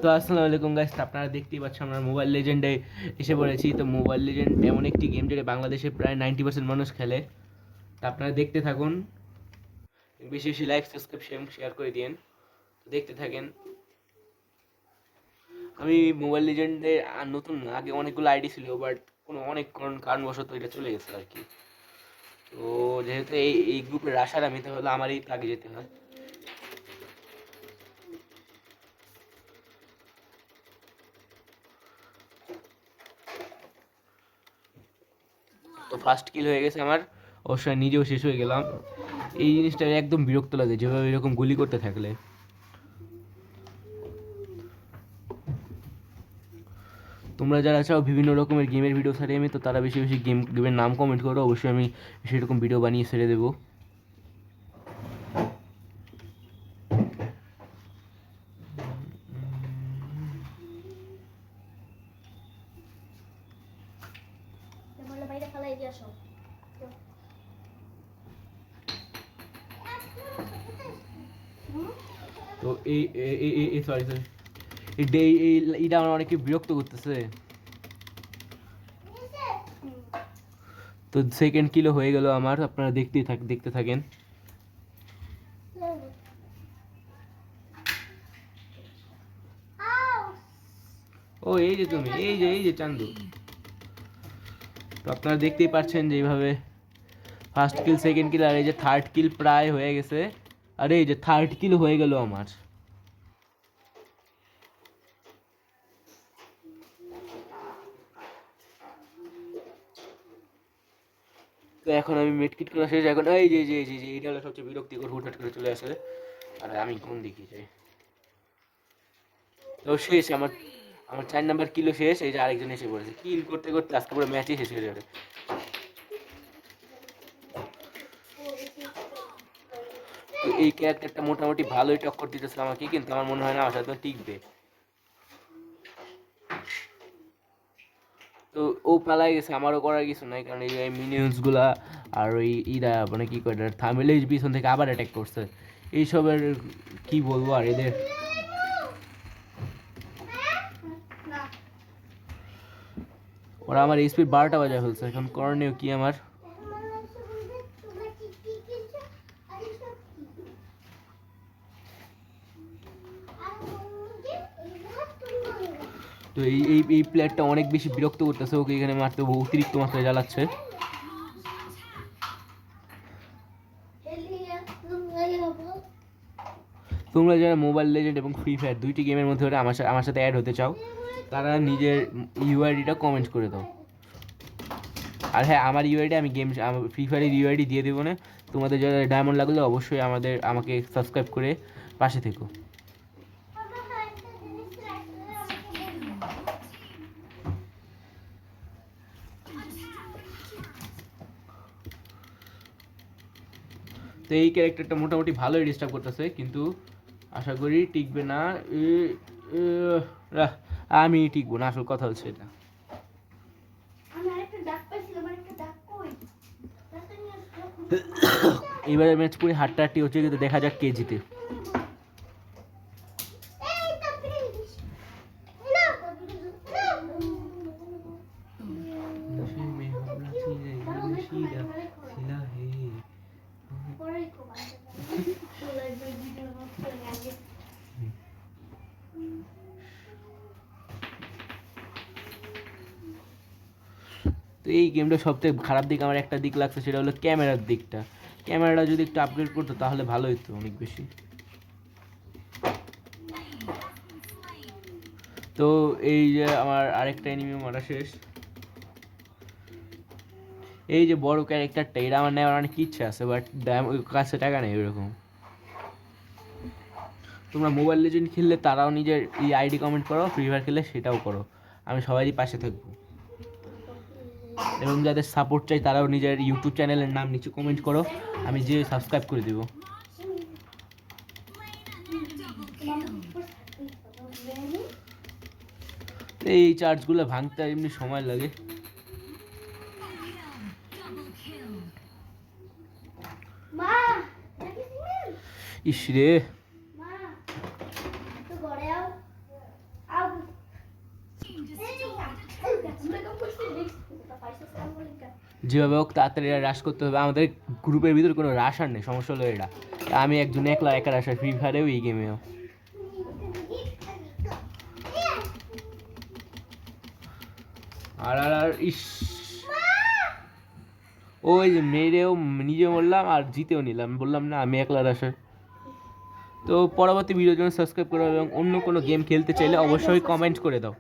তো আসসালামু আলাইকুম গাইস, আপনারা দেখতেই পাচ্ছেন আমরা মোবাইল লেজেন্ডে এসে পড়েছি। তো মোবাইল লেজেন্ড এমন একটি গেম যেটা বাংলাদেশে প্রায় 90% মানুষ খেলে। তো আপনারা দেখতে থাকুন, বেশি বেশি লাইক সাবস্ক্রিপশন শেয়ার করে দিন, তো দেখতে থাকেন। আমি মোবাইল লেজেন্ডে আর নতুন না, আগে অনেকগুলো আইডি ছিল, বাট অনেক কারণবশত এটা চলে গেছে আর কি। তো যেহেতু এই গ্রুপের আসার আমি, তাহলে আমারই আগে যেতে হয়। তো ফার্স্ট কিল হয়ে গেছে আমার, অবশ্যই নিজেও শেষ হয়ে গেলাম। এই জিনিসটা একদম বিরক্ত লাগে যেভাবে এরকম গুলি করতে থাকলে। তোমরা যারা চাও বিভিন্ন রকমের গেমের ভিডিও ছাড়ি আমি, তো তারা বেশি বেশি গেমের নাম কমেন্ট করো, অবশ্যই আমি সেরকম ভিডিও বানিয়ে ছেড়ে দেবো। তো এই সরি সরি এইটা আমার অনেকে বিরক্ত করতেছে। তো সেকেন্ড কিলো হয়ে গেল আমার, আপনারা দেখতে থাকেন। ও এই যে তুমি, এই যে চান্দু। তো আপনারা দেখতেই পাচ্ছেন যে এইভাবে ফার্স্ট কিল, সেকেন্ড কিল, আর এই যে থার্ড কিল প্রায় হয়ে গেছে। আর এই যে থার্ড কিল হয়ে গেল আমার। তো এখন আমি মেডকিট করা শেষ, এখন এই যে এটা হলো সবচেয়ে বিরক্তিকর, হুটহাট করে চলে আসে। আর আমি কোন দিকে যাই? তো শেষ আমার, আমার 4 নাম্বার কিলো শেষ। এই যে আরেকজন এসে পড়েছে, কিল করতে করতে আজকে পুরো ম্যাচই শেষ হয়ে যাবে। তো এই ক্যারেক্টারটা মোটামুটি ভালোই টক্কর দিতেছে আমাকে, কিন্তু আমার মনে হয় না আমার সাথে টিকবে। তো ও পালাই গেছে, আমারও করার কিছু নাই, কারণ এই মিনিয়ন্স গুলা আর ওই ইরা মানে কি করে থামেলের পিছন থেকে আবার অ্যাটাক করছে। এইসবের কি বলবো আর এদের। ওরা আমার এইচপি 12টা বাজায় ফেলছে, এখন করণীয় কি আমার? তো এই প্লেয়ারটা অনেক বেশি বিরক্ত করতেছে, ওকে এখানে মারতে অতিরিক্ত মাত্রায় জ্বালাচ্ছে। তোমরা যারা মোবাইল লেজেন্ড এবং ফ্রি ফায়ার দুইটি গেমের মধ্যে আমার সাথে অ্যাড হতে চাও, তারা নিজের ইউআইডিটা কমেন্ট করে দাও। আর হ্যাঁ, আমার ইউআইডি আমি ফ্রি ফায়ারের ইউআইডি দিয়ে দেবো না। তোমাদের যারা ডায়মন্ড লাগলে অবশ্যই আমাকে সাবস্ক্রাইব করে পাশে থেকো। তো এই ক্যারেক্টারটা মোটামুটি ভালোই ডিস্টার্ব করতেছে, কিন্তু আশা করি টিকবে না। আমি টিকবো না, আসল কথা হচ্ছে এটা। এবারে ম্যাচ পুরো হাড্ডাহাড্ডি হচ্ছে, কিন্তু দেখা যাক কে জিতে। তো এই গেমটা সবথেকে খারাপ দিক আমার একটা দিক লাগছে, সেটা হলো ক্যামেরার দিকটা। ক্যামেরাটা যদি একটু আপগ্রেড করতো তাহলে ভালো হতো অনেক বেশি। তো এই যে আমার আরেকটা এনিমি মারা শেষ। এই যে বড় ক্যারেক্টারটা, এটা আমার নেওয়ার অনেক ইচ্ছা আছে, বাট কাছে টাকা নেই ওরকম। তোমরা মোবাইল লেজেন্ড খেললে তারাও নিজের এই আইডি কমেন্ট করো, ফ্রি ফায়ার খেললে সেটাও করো, আমি সবারই পাশে থাকবো। এবং যাদের সাপোর্ট চাই তারাও নিজের ইউটিউব চ্যানেলের নাম নিচে কমেন্ট করো, আমি যে সাবস্ক্রাইব করে দেবো। এই চার্জগুলো ভাঙতে আর এমনি সময় লাগে। ইস রে, যেভাবে হোক তাড়াতাড়ি রাশ করতে হবে। আমাদের গ্রুপের ভিতরে কোনো রাশ আর নেই, সমস্যা হলো এটা। আমি একজন একলা একা রাশ ফ্রি ফায়ারেও এই গেমেও। আর ইস, ওই যে মেরেও নিজে মরলাম আর জিতেও নিলাম, বললাম না আমি একলা রাশার। তো পরবর্তী ভিডিওর জন্য সাবস্ক্রাইব করো এবং অন্য কোনো গেম খেলতে চাইলে অবশ্যই কমেন্ট করে দাও।